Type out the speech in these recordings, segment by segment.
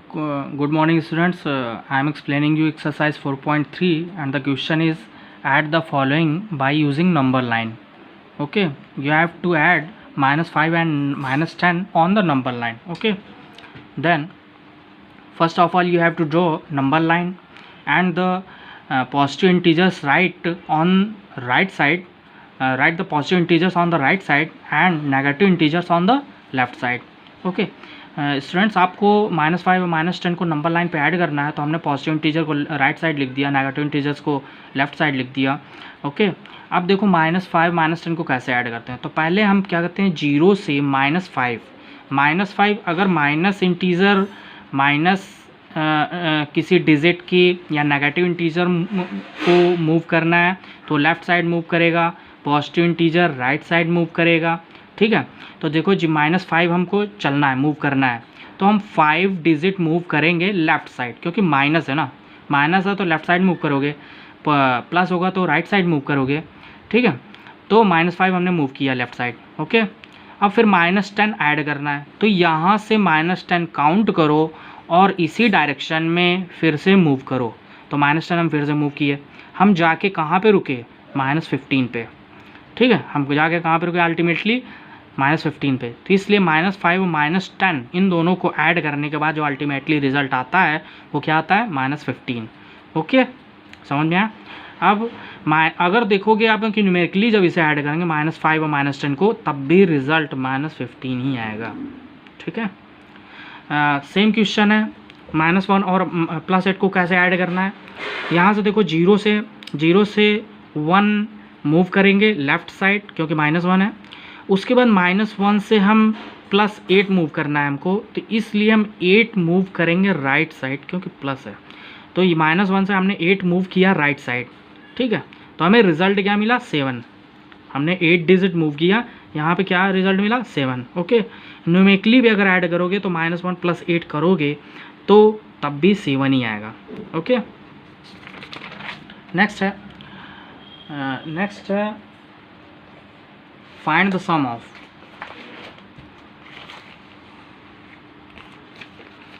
Good morning students. I am explaining you exercise 4.3 and the question is add the following by using number line. Okay, you have to add -5 and -10 on the number line. Okay, then first of all you have to draw number line and the positive integers write on right side. Write the positive integers on the right side and negative integers on the left side. Okay, students आपको -5 और -10 को number line पे add करना है, तो हमने positive integer को right side लिख दिया, नेगेटिव इंटीजर्स को लेफ्ट साइड लिख दिया. ओके, अब देखो -5 -10 को कैसे ऐड करते हैं. तो पहले हम क्या करते हैं, 0 से -5 अगर माइनस इंटीजर माइनस किसी डिजिट की या नेगेटिव इंटीजर को मूव करना है तो लेफ़्ट साइड मूव करेगा, positive integer right side move करेगा. ठीक है, तो देखो जी -5 हमको चलना है, मूव करना है, तो हम 5 डिजिट मूव करेंगे लेफ़्ट साइड, क्योंकि माइनस है ना, माइनस है तो लेफ़्ट साइड मूव करोगे, प्लस होगा तो राइट साइड मूव करोगे. ठीक है, तो -5 हमने मूव किया लेफ़्ट साइड. ओके, अब फिर -10 ऐड करना है, तो यहाँ से -10 काउंट करो और इसी डायरेक्शन में फिर से मूव करो. तो -10 हम फिर से मूव किए, हम जाके कहाँ पे रुके, -15 पे. ठीक है, हम जाके कहाँ पे रुके, अल्टीमेटली -15 पे. तो इसलिए -5 और -10 इन दोनों को ऐड करने के बाद जो अल्टीमेटली रिजल्ट आता है वो क्या आता है, -15. ओके, समझ में आया. अब अगर देखोगे आप कि न्यूमेरिकली जब इसे ऐड करेंगे -5 और -10 को, तब भी रिजल्ट -15 ही आएगा. ठीक है, सेम क्वेश्चन है. -1 और +8 को कैसे ऐड करना है. यहाँ से देखो 0 से 1 मूव करेंगे लेफ़्ट साइड, क्योंकि -1 है. उसके बाद -1 से हम +8 मूव करना है हमको, तो इसलिए हम 8 मूव करेंगे राइट साइड, क्योंकि प्लस है. तो ये -1 से हमने 8 मूव किया राइट साइड. ठीक है, तो हमें रिजल्ट क्या मिला, 7. हमने 8 डिजिट मूव किया, यहाँ पे क्या रिजल्ट मिला, 7. ओके, न्यूमेरिकली भी अगर ऐड करोगे तो -1 + 8 करोगे तो तब भी 7 ही आएगा. ओके, नेक्स्ट है find the sum of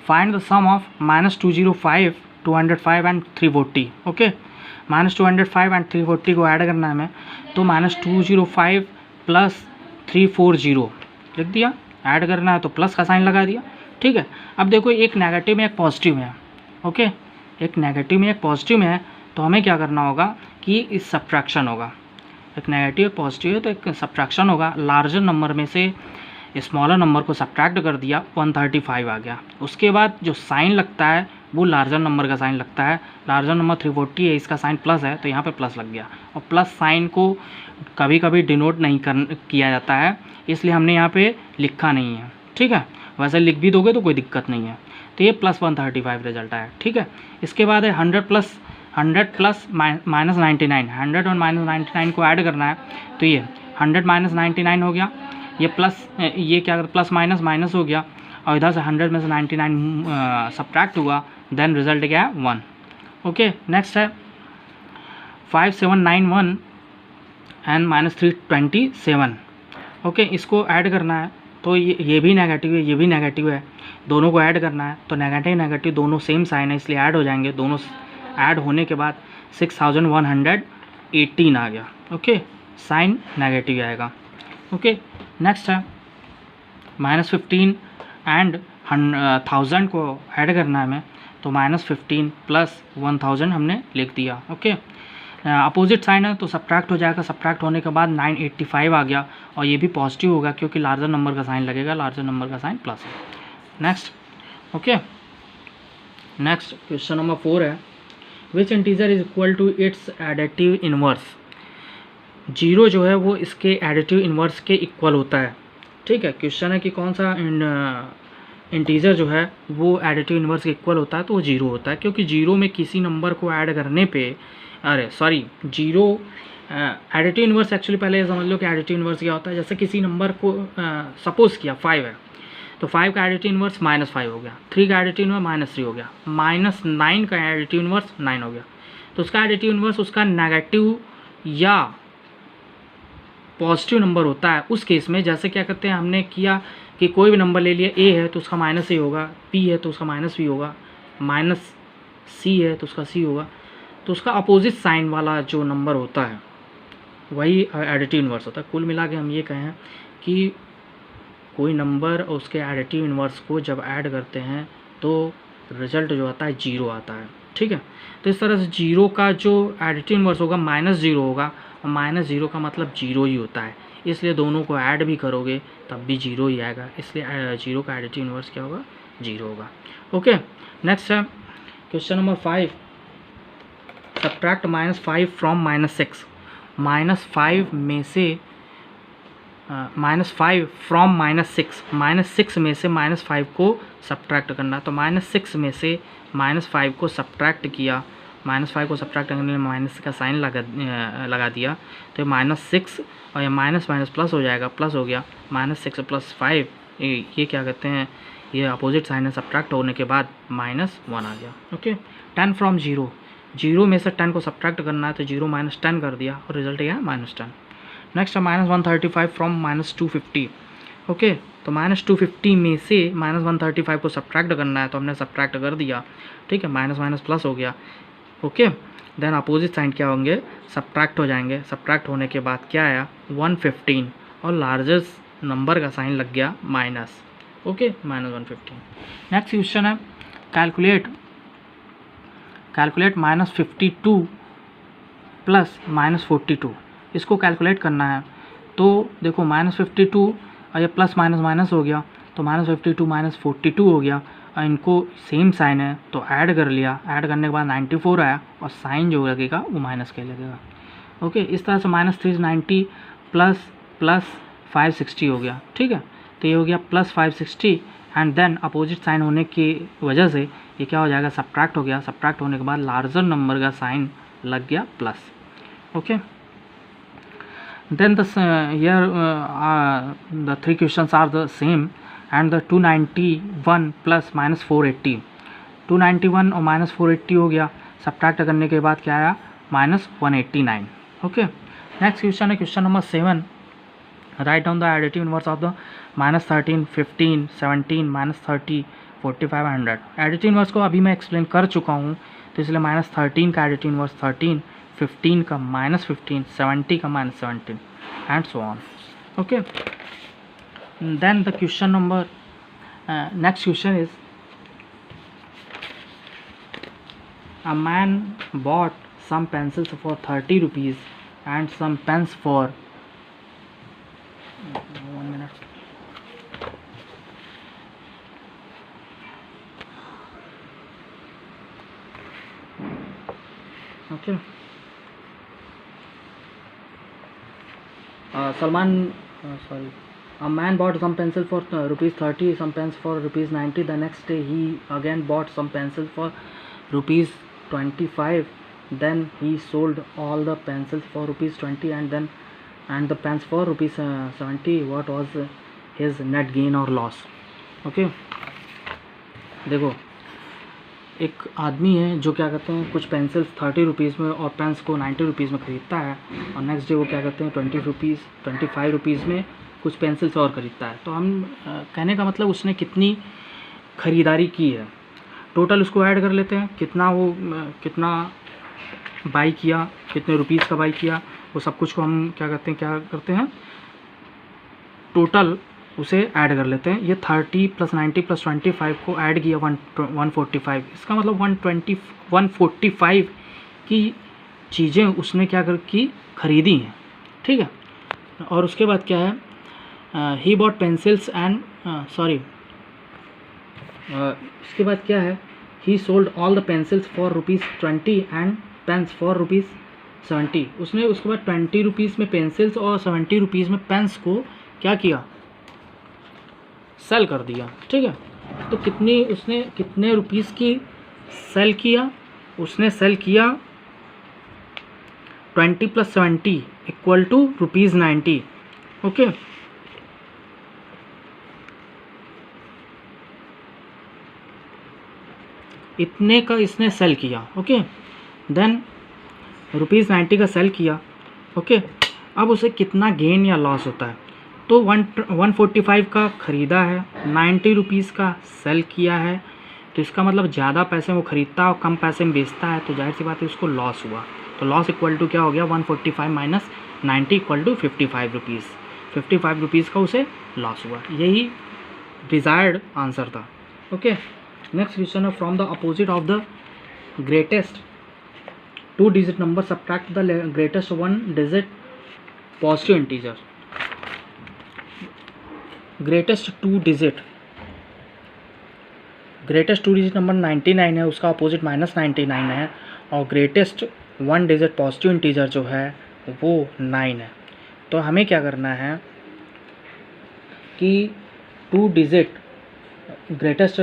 -205, 205 and 340. Okay, -205 and 340 को ऐड करना है हमें, तो -205 + 340 लिख दिया. ऐड करना है तो प्लस का साइन लगा दिया. ठीक है, अब देखो एक नेगेटिव में एक पॉजिटिव में है. ओके, एक नेगेटिव में एक पॉजिटिव में है, तो हमें क्या करना होगा कि इस सब्ट्रैक्शन होगा. एक नेगेटिव एक पॉजिटिव है तो एक सब्ट्रैक्शन होगा. लार्जर नंबर में से स्मॉलर नंबर को सब्ट्रैक्ट कर दिया, 135 आ गया. उसके बाद जो साइन लगता है वो लार्जर नंबर का साइन लगता है. लार्जर नंबर 340 है, इसका साइन प्लस है, तो यहाँ पे प्लस लग गया. और प्लस साइन को कभी कभी डिनोट नहीं किया जाता है, इसलिए हमने यहाँ पे लिखा नहीं है. ठीक है, वैसे लिख भी दोगे तो कोई दिक्कत नहीं है. तो ये +135 रिजल्ट आया. ठीक है, इसके बाद है 100 + -99. 100 और -99 को ऐड करना है, तो ये 100 - 99 हो गया. ये प्लस, ये क्या करता, प्लस माइनस माइनस हो गया, और इधर से 100 में से 99 सब्ट्रैक्ट हुआ, देन रिजल्ट क्या है, 1. ओके, नेक्स्ट है 5791 एंड -327. ओके, इसको ऐड करना है, तो ये भी नेगेटिव है, ये भी नेगेटिव है, दोनों को ऐड करना है. तो नेगेटिव दोनों सेम साइन है, इसलिए ऐड हो जाएंगे. दोनों ऐड होने के बाद 6118 आ गया. ओके, साइन नेगेटिव आएगा. ओके, नेक्स्ट है -15 एंड 1000 को ऐड करना है हमें, तो -15 + 1000 हमने लिख दिया. ओके, अपोजिट साइन है तो सब्ट्रैक्ट हो जाएगा. सब्ट्रैक्ट होने के बाद 985 आ गया, और ये भी पॉजिटिव होगा क्योंकि लार्जर नंबर का साइन लगेगा, लार्जर नंबर का साइन प्लस है. Next. Okay, next question number 4 है which integer is equal to its additive inverse. 0 जो है वो इसके एडिटिव इनवर्स के इक्वल होता है. ठीक है, क्वेश्चन है कि कौन सा इंटीजर जो है वो एडिटिव इनवर्स के इक्वल होता है, तो वो 0 होता है, क्योंकि 0 में किसी नंबर को ऐड करने पे, अरे सॉरी, 0 एडिटिव इनवर्स एक्चुअली पहले समझ लो कि एडिटिव इनवर्स क्या होता है. जैसे किसी नंबर को सपोज किया 5 है, तो 5 का एडिटिव इनवर्स -5 हो गया, 3 का एडिटिव इनवर्स -3 हो गया, -9 का एडिटिव इनवर्स 9 हो गया. तो उसका एडिटिव इनवर्स उसका नेगेटिव या पॉजिटिव नंबर होता है. उस केस में जैसे क्या करते हैं, हमने किया कि कोई भी नंबर ले लिया, ए है तो उसका माइनस ए होगा, पी है तो उसका माइनस बी होगा, माइनस सी है तो उसका सी होगा, तो उसका अपोजिट साइन वाला जो नंबर होता है वही एडिटिव इन्वर्स होता है। कुल मिला के हम ये कहें कि कोई नंबर और उसके एडिटिव इन्वर्स को जब ऐड करते हैं तो रिजल्ट जो आता है जीरो आता है, ठीक है। तो इस तरह से जीरो का जो एडिटिव इन्वर्स होगा माइनस जीरो होगा, और माइनस जीरो का मतलब जीरो ही होता है, इसलिए दोनों को ऐड भी करोगे तब भी जीरो ही आएगा, इसलिए जीरो का एडिटिव इन्वर्स क्या होगा, जीरो होगा। ओके, नेक्स्ट है क्वेश्चन नंबर 5, सब्ट्रैक्ट -5 फ्रॉम -6। -5 में से -5 फ्रॉम -6, -6 में से -5 को सब्ट्रैक्ट करना। तो -6 में से -5 को सब्ट्रैक्ट किया, -5 को सब्ट्रैक्ट करने में माइनस का साइन लगा दिया, तो -6 और ये माइनस माइनस प्लस हो जाएगा, प्लस हो गया, -6 + 5 ये क्या कहते हैं, ये अपोजिट साइन है, सब्ट्रैक्ट होने के बाद -1 आ गया। ओके, 10 फ्रॉम 0, 0 में से 10 को सब्ट्रैक्ट करना है, तो 0 - 10 कर दिया और रिजल्ट क्या है, -10। नेक्स्ट है -135 फ्रॉम -250। ओके, तो -250 में से -135 को सब्ट्रैक्ट करना है, तो हमने सब्ट्रैक्ट कर दिया, ठीक है, माइनस माइनस प्लस हो गया। ओके, देन अपोजिट साइन क्या होंगे, सब्ट्रैक्ट हो जाएंगे, सब्ट्रैक्ट होने के बाद क्या आया, 115 और लार्जेस्ट नंबर का साइन लग गया माइनस। ओके, -115। नेक्स्ट क्वेश्चन है कैलकुलेट -52 प्लस -42। इसको कैलकुलेट करना है, तो देखो -52 और ये प्लस माइनस माइनस हो गया, तो -52 -42 हो गया, और इनको सेम साइन है तो ऐड कर लिया, ऐड करने के बाद 94 आया, और साइन जो लगेगा वो माइनस के लगेगा। ओके, इस तरह से -390 प्लस 560 हो गया, ठीक है, तो ये हो गया +560, एंड देन अपोजिट साइन होने की वजह से ये क्या हो जाएगा, सब्ट्रैक्ट हो गया, सब्ट्रैक्ट होने के बाद लार्जर नंबर का साइन लग गया plus. Okay, then the three questions are the same, and the 291 plus -480, 291 और -480 हो गया, सब्ट्रैक्ट करने के बाद क्या आया, -189। ओके, नेक्स्ट क्वेश्चन है question number 7, write down the additive inverse of the -13 15 17 -30 45 100। Additive inverse को अभी मैं एक्सप्लेन कर चुका हूँ, तो इसलिए -13 का एडिटिव इनवर्स 13, 15 का -15, 70 का -17, and so on. Okay, then the question number next question is, a man bought some pencils for 30 rupees and some pens for 1 minute. Okay, a man bought some pencil for ₹30, some pens for ₹90. The next day he again bought some pencils for ₹25. Then he sold all the pencils for ₹20 and the pens for ₹70. What was his net gain or loss? Okay, देखो, एक आदमी है जो क्या कहते हैं, कुछ pencils 30 rupees में और पेन्स को 90 रुपीज़ में ख़रीदता है, और नेक्स्ट डे वो क्या कहते हैं 25 रुपीज़ में कुछ पेंसिल्स और ख़रीदता है। तो हम कहने का मतलब उसने कितनी ख़रीदारी की है, टोटल उसको ऐड कर लेते हैं, कितना बाई किया, कितने रुपीज़ का बाई किया, वो सब कुछ को हम क्या करते हैं टोटल उसे ऐड कर लेते हैं। ये 30 + 90 + 25 को ऐड किया 145, इसका मतलब 145 की चीज़ें उसने क्या की, ख़रीदी हैं, ठीक है। और उसके बाद क्या है, ही बॉट पेंसिल्स एंड इसके बाद क्या है, ही sold all the pencils for ₹20 and pains for ₹70। उसने उसके बाद 20 रुपीज़ में पेंसिल्स और 70 रुपीज़ में पेन्स को क्या किया, सेल कर दिया, ठीक है। तो उसने कितने रुपीज़ की सेल किया, उसने सेल किया 20 + 70 = ₹90। ओके, इतने का इसने सेल किया। ओके, देन ₹90 का सेल किया। ओके, अब उसे कितना गेन या लॉस होता है, तो 145 का ख़रीदा है, 90 रुपीज़ का सेल किया है, तो इसका मतलब ज़्यादा पैसे में वो ख़रीदता है और कम पैसे में बेचता है, तो जाहिर सी बात है उसको लॉस हुआ। तो लॉस इक्वल टू क्या हो गया, 145 minus 90 equal to 55 rupees. 55 rupees का उसे लॉस हुआ। यही डिज़ायर्ड आंसर था। ओके, नेक्स्ट क्वेश्चन है, from the opposite of the greatest 2 digit number subtract the greatest 1 digit positive integer. Greatest 2 digit number 99 है, उसका अपोजिट -99 है, और ग्रेटेस्ट 1 डिजिट पॉजिटिव इंटीजर जो है वो 9 है। तो हमें क्या करना है कि 2 डिजिट ग्रेटेस्ट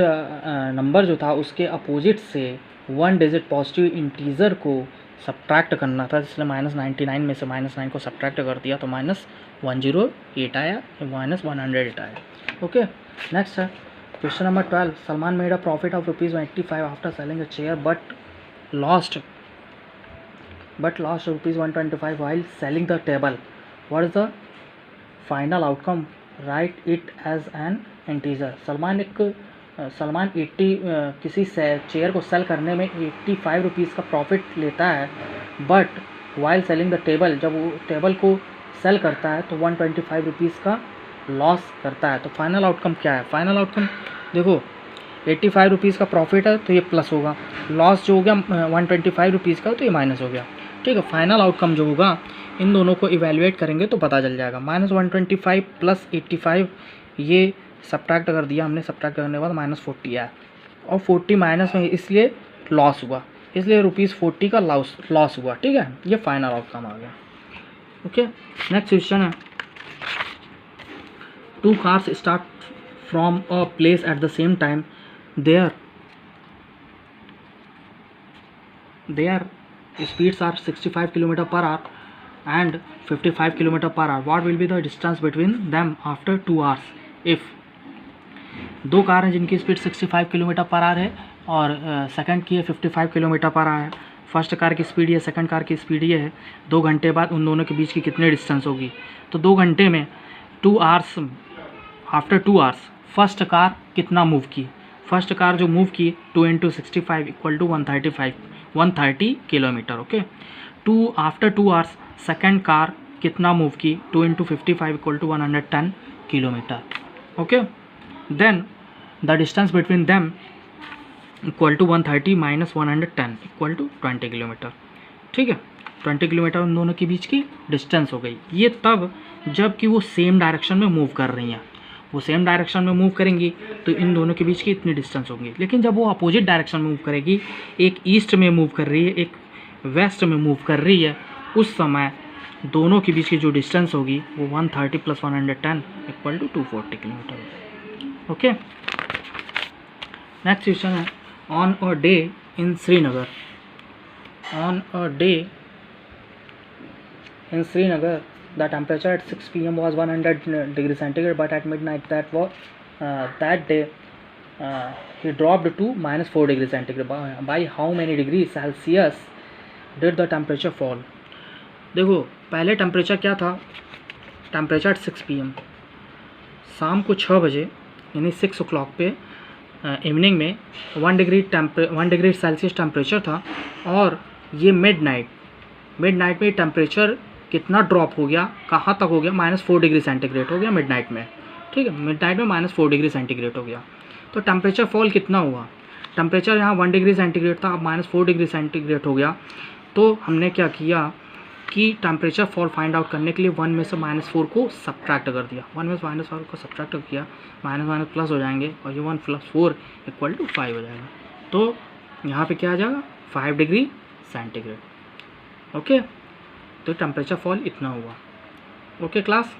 नंबर जो था उसके अपोजिट से 1 डिजिट पॉजिटिव इंटीजर को सब्ट्रैक्ट करना था, इसलिए -99 में से -9 को सब्ट्रैक्ट कर दिया तो -108 आया, -108 आया। ओके, नेक्स्ट है question number 12। Salman made a profit of ₹85 after selling a chair but lost ₹125 while selling the table. What is the final outcome? Write it as an integer. Salman 80 किसी चेयर को सेल करने में 85 रुपीज़ का profit लेता है, but while selling the table, जब वो table को सेल करता है तो 125 रुपीज़ का लॉस करता है। तो फाइनल आउटकम क्या है? फाइनल आउटकम देखो, 85 रुपीज़ का प्रॉफिट है तो ये प्लस होगा, लॉस जो हो गया 125 रुपीज़ का तो ये माइनस हो गया। ठीक है, फाइनल आउटकम जो होगा इन दोनों को इवेल्युएट करेंगे तो पता चल जाएगा। -125 प्लस 85, ये सब्ट्रैक्ट कर दिया हमने, सब्ट्रैक्ट करने के बाद -40 आया, और 40 माइनस में इसलिए लॉस हुआ, इसलिए ₹40 का लॉस हुआ। ठीक है, ये फाइनल आउटकम आ गया। ओके, नेक्स्ट क्वेश्चन है, 2 cars start from a place at the same time, their speeds are 65 km/h and 55 km/h. What will be the distance between them after 2 hours? If 2 car हैं जिनकी speed 65 km/h है और second की है 55 km/h है। First car की speed ये, second car की स्पीड ये है। 2 घंटे बाद उन दोनों के बीच की कितनी डिस्टेंस होगी? तो 2 घंटे में 2 hours, after 2 hours first car कितना मूव की? फर्स्ट कार जो मूव की 2 × 65 = 130 kilometre. Okay, after 2 hours second car कितना मूव की? 2 × 55 = 110 kilometre. Okay, then the distance between them equal to 130 minus 110 equal to 20 kilometre. ठीक है, 20 किलोमीटर उन दोनों के बीच की डिस्टेंस हो गई। ये तब जब कि वो सेम डायरेक्शन में मूव कर रही हैं, वो सेम डायरेक्शन में मूव करेंगी तो इन दोनों के बीच की इतनी डिस्टेंस होगी। लेकिन जब वो अपोजिट डायरेक्शन में मूव करेगी, एक ईस्ट में मूव कर रही है, एक वेस्ट में मूव कर रही है, उस समय दोनों के बीच की जो डिस्टेंस होगी वो 130 + 110 = 240 किलोमीटर होगी। ओके, नेक्स्ट क्वेश्चन है, on a day in Srinagar, the temperature at 6 p.m. was 100 degrees centigrade, but at midnight that day he dropped to -4 degrees centigrade. By how many degrees Celsius did the temperature fall? देखो, पहले temperature क्या था? Temperature 6 PM, शाम को 6 बजे यानी 6 o'clock पे evening में 1 डिग्री सेल्सियस टेम्परेचर था, और ये मिडनाइट में टेम्परेचर कितना ड्रॉप हो गया, कहाँ तक हो गया? -4 डिग्री सेंटीग्रेड हो गया मिडनाइट में। ठीक है, मिडनाइट में -4 डिग्री सेंटीग्रेड हो गया। तो टेम्परेचर फॉल कितना हुआ? टेम्परेचर यहाँ 1 डिग्री सेंटीग्रेड था, अब -4 डिग्री सेंटीग्रेड हो गया। तो हमने क्या किया कि टेम्परेचर फॉल फाइंड आउट करने के लिए 1 में से -4 को सब्ट्रैक्ट कर दिया। 1 में से -4 को सब्ट्रैक्ट किया, माइनस प्लस हो जाएंगे, और ये 1 + 4 = 5 हो जाएगा। तो यहाँ पे क्या आ जाएगा? 5 डिग्री सेंटीग्रेड। ओके, तो टेम्परेचर फॉल इतना हुआ। Okay class,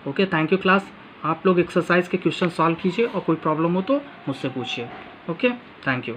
okay, thank you class. आप लोग एक्सरसाइज के क्वेश्चन सॉल्व कीजिए और कोई प्रॉब्लम हो तो मुझसे पूछिए। Okay, thank you.